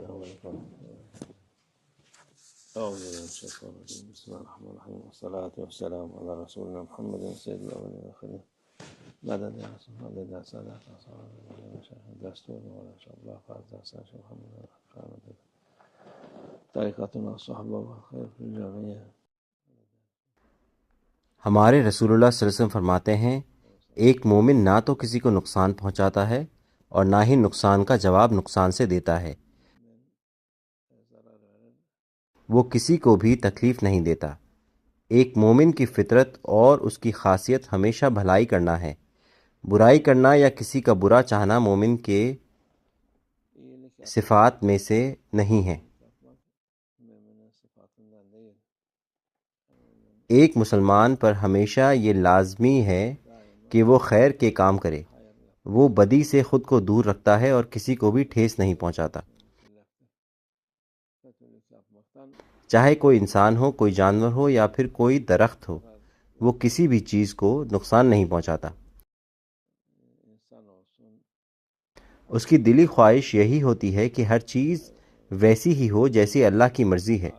أعوذ بالله من الشيطان الرجيم بسم الله الرحمن الرحيم والصلاة والسلام على رسولنا محمد سيد الأولين والآخرين مدد يا رسول الله مدد يا سادات دستور ولا شاء الله فاز دستور محمد طریقتنا صحبہ والخیر فی الجميع. ہمارے رسول اللہ صلی اللہ علیہ وسلم فرماتے ہیں، ایک مومن نہ تو کسی کو نقصان پہنچاتا ہے اور نہ ہی نقصان کا جواب نقصان سے دیتا ہے، وہ کسی کو بھی تکلیف نہیں دیتا۔ ایک مومن کی فطرت اور اس کی خاصیت ہمیشہ بھلائی کرنا ہے۔ برائی کرنا یا کسی کا برا چاہنا مومن کے صفات میں سے نہیں ہے۔ ایک مسلمان پر ہمیشہ یہ لازمی ہے کہ وہ خیر کے کام کرے، وہ بدی سے خود کو دور رکھتا ہے اور کسی کو بھی ٹھیس نہیں پہنچاتا، چاہے کوئی انسان ہو، کوئی جانور ہو یا پھر کوئی درخت ہو، وہ کسی بھی چیز کو نقصان نہیں پہنچاتا۔ اس کی دلی خواہش یہی ہوتی ہے کہ ہر چیز ویسی ہی ہو جیسی اللہ کی مرضی ہے۔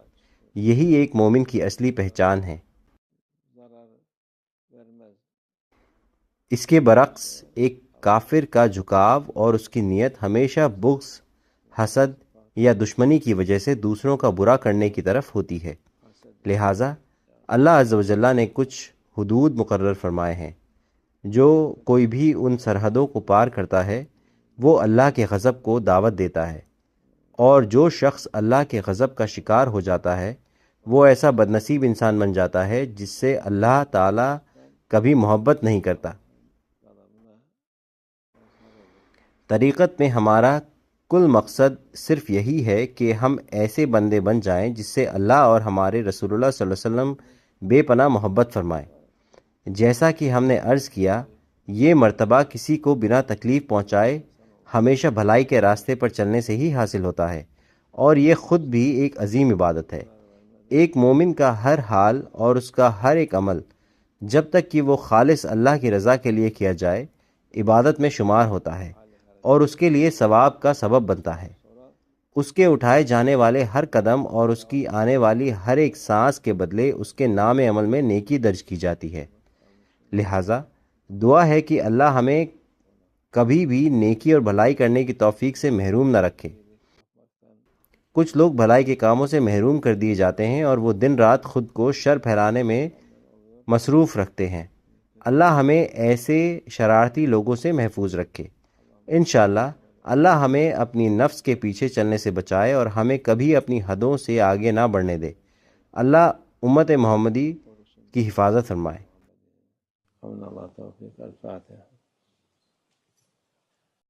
یہی ایک مومن کی اصلی پہچان ہے۔ اس کے برعکس ایک کافر کا جھکاؤ اور اس کی نیت ہمیشہ بغض، حسد یا دشمنی کی وجہ سے دوسروں کا برا کرنے کی طرف ہوتی ہے۔ لہٰذا اللہ عز و جل نے کچھ حدود مقرر فرمائے ہیں، جو کوئی بھی ان سرحدوں کو پار کرتا ہے وہ اللہ کے غضب کو دعوت دیتا ہے، اور جو شخص اللہ کے غضب کا شکار ہو جاتا ہے وہ ایسا بدنصیب انسان بن جاتا ہے جس سے اللہ تعالیٰ کبھی محبت نہیں کرتا۔ طریقت میں ہمارا کل مقصد صرف یہی ہے کہ ہم ایسے بندے بن جائیں جس سے اللہ اور ہمارے رسول اللہ صلی اللہ علیہ وسلم بے پناہ محبت فرمائیں۔ جیسا کہ ہم نے عرض کیا، یہ مرتبہ کسی کو بنا تکلیف پہنچائے ہمیشہ بھلائی کے راستے پر چلنے سے ہی حاصل ہوتا ہے، اور یہ خود بھی ایک عظیم عبادت ہے۔ ایک مومن کا ہر حال اور اس کا ہر ایک عمل جب تک کہ وہ خالص اللہ کی رضا کے لیے کیا جائے عبادت میں شمار ہوتا ہے اور اس کے لیے ثواب کا سبب بنتا ہے۔ اس کے اٹھائے جانے والے ہر قدم اور اس کی آنے والی ہر ایک سانس کے بدلے اس کے نام عمل میں نیکی درج کی جاتی ہے۔ لہٰذا دعا ہے کہ اللہ ہمیں کبھی بھی نیکی اور بھلائی کرنے کی توفیق سے محروم نہ رکھے۔ کچھ لوگ بھلائی کے کاموں سے محروم کر دیے جاتے ہیں اور وہ دن رات خود کو شر پھیلانے میں مصروف رکھتے ہیں۔ اللہ ہمیں ایسے شرارتی لوگوں سے محفوظ رکھے۔ انشاءاللہ اللہ ہمیں اپنی نفس کے پیچھے چلنے سے بچائے اور ہمیں کبھی اپنی حدوں سے آگے نہ بڑھنے دے۔ اللہ امت محمدی کی حفاظت فرمائے۔ اللہ توفیق. الفاتحہ.